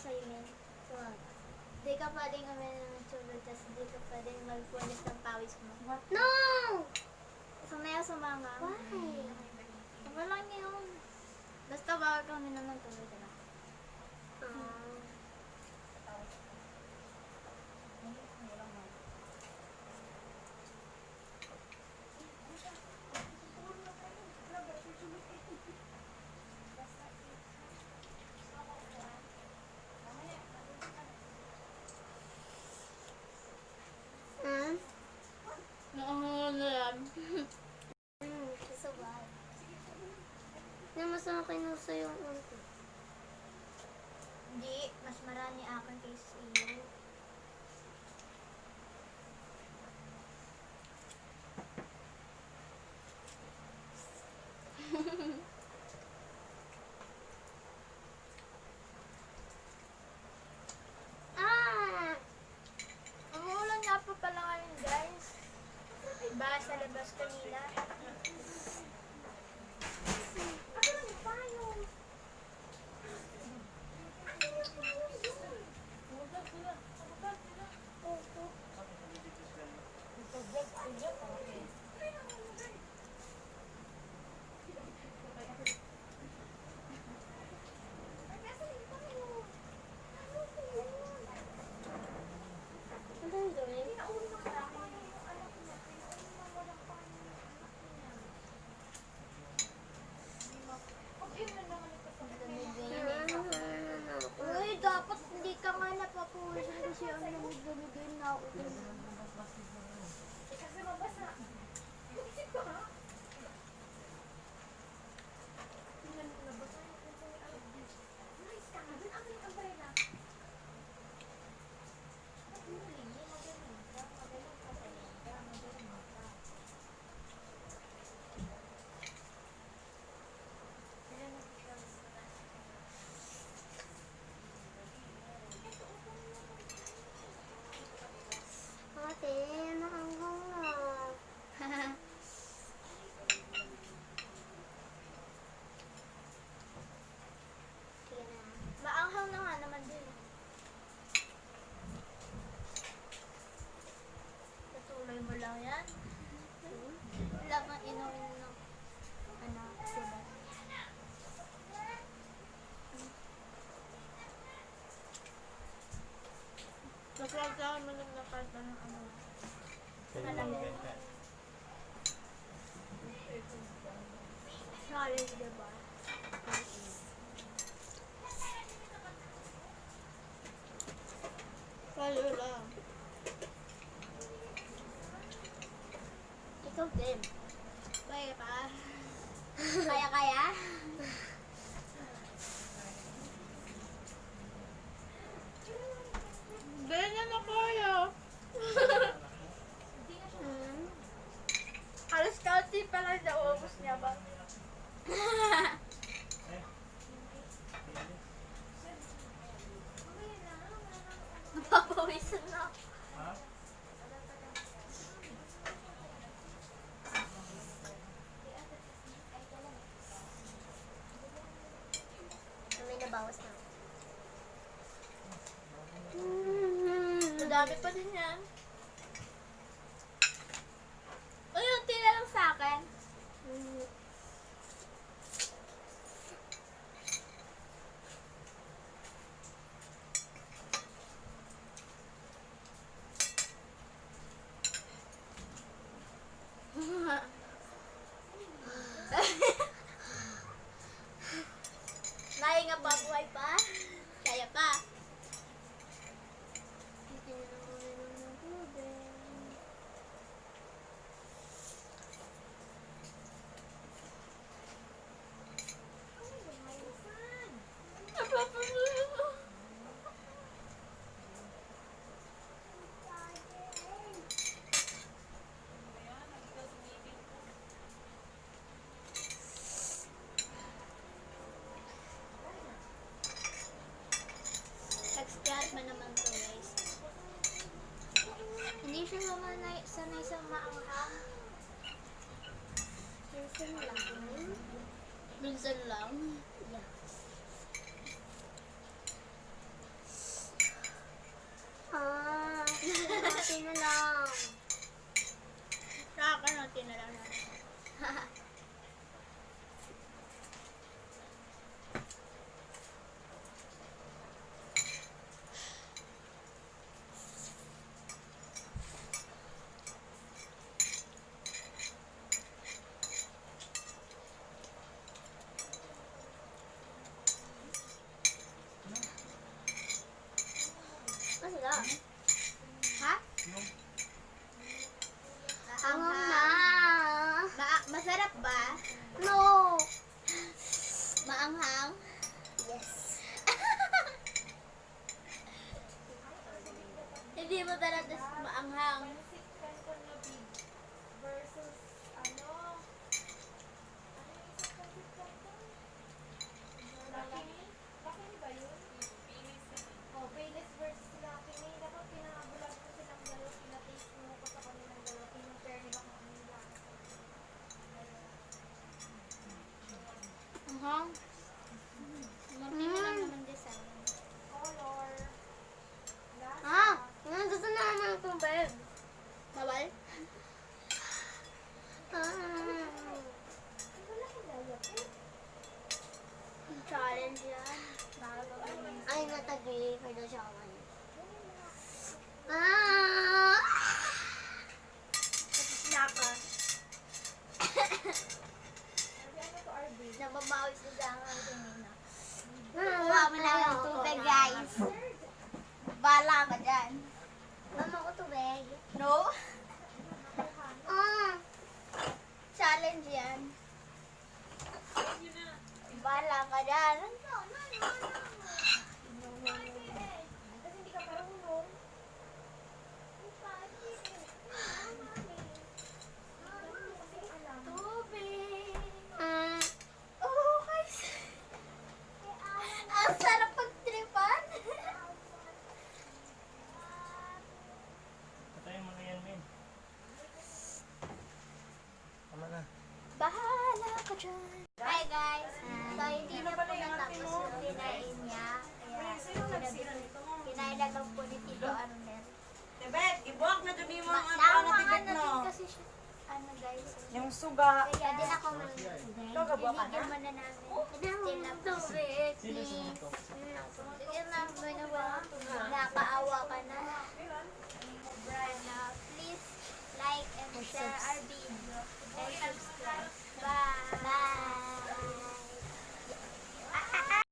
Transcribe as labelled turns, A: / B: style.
A: sa'yo, men.
B: What?
A: Di ka pwedeng uminom ng tubig, tapos di ka pwedeng magpunis ng pawis mo.
B: What? No!
A: Sumaya sumanga.
B: Why?
A: Okay lang yun. Basta bawal kang uminom ng tubig, diba?
B: Ah. Hmm?
A: Ano yan?
B: Kasi why? Hindi masama kayo sa yung unti.
A: Hindi, mas marami akin kaysa sa iyo.
B: Ah!
A: Umuulan nga po pala ngayon, guys. Iba sa labas kanina.
B: Ano yung gawin?
A: Uy, dapat hindi ka nga napapuwisan kasi ang lamig-lamigay na ako.
B: Ate, naanghang na. Sige na.
A: Maanghang na nga naman din. Patuloy mo lang yan. Wala kang inumin ng ano, diba? Naglagyan mo lang na karta ng ano. Malamig. Sorry, diba? Salo lang.
B: Ikaw din.
A: Kaya pa. Kaya? Ganyan na kaya.
B: Hmm?
A: Halos kalti pala naubos niya ba? Napapawisan na.
B: May nabawas na.
A: Madami pa din yan. Uy, unti na lang sa akin. Naya nga pa, buhay pa. Kaya pa. Nag-start man naman to, guys. Hindi siya sanay sa maanghang.
B: Minsan lang.
A: Minsan lang.
B: Yeah. na lang.
A: Sa akin, natin na lang natin.
B: Masala.
A: Ha?
B: Ang
A: Ang
B: na.
A: masarap ba?
B: No.
A: Maanghang?
B: Yes.
A: Hindi mo talaga maanghang. Anghang? Munti na lang naman design.
B: Ah, gusto na naman ng tubig.
A: Bawal? Challenge yan.
B: Ay, natagli. Pwede siya kaman. Ah!
A: Naka. Nababawi sa dangan kanina. Kuha mo na yung tubig, guys. Bala ka dyan.
B: Mama ko tubig.
A: No?
B: Ah!
A: Challenge yan. Bala ka dyan. Tubig.
B: Ah!
A: Oh, guys. Ang sarap pagtripan.
C: Patayin mo na yan, men. Tama na.
A: Bahala ka dyan. Hi guys. So, hindi na po natapos yung kinain niya. Kaya, kinain na lang po ni Tito Arnel.
D: Tebet, ibuak na doon yung mga
A: Tama
D: tibet
A: na
D: no.
A: din kasi siya. Ano guys.
D: Yung suga.
A: Kaya,
B: Hindi na ako mag-tubig.
D: Ito, gabuak ka na.
A: binigyan mo na namin.
B: Hindi na ako mag-tubig.
C: Sino sumunod ko?
A: Sige na, ginawa.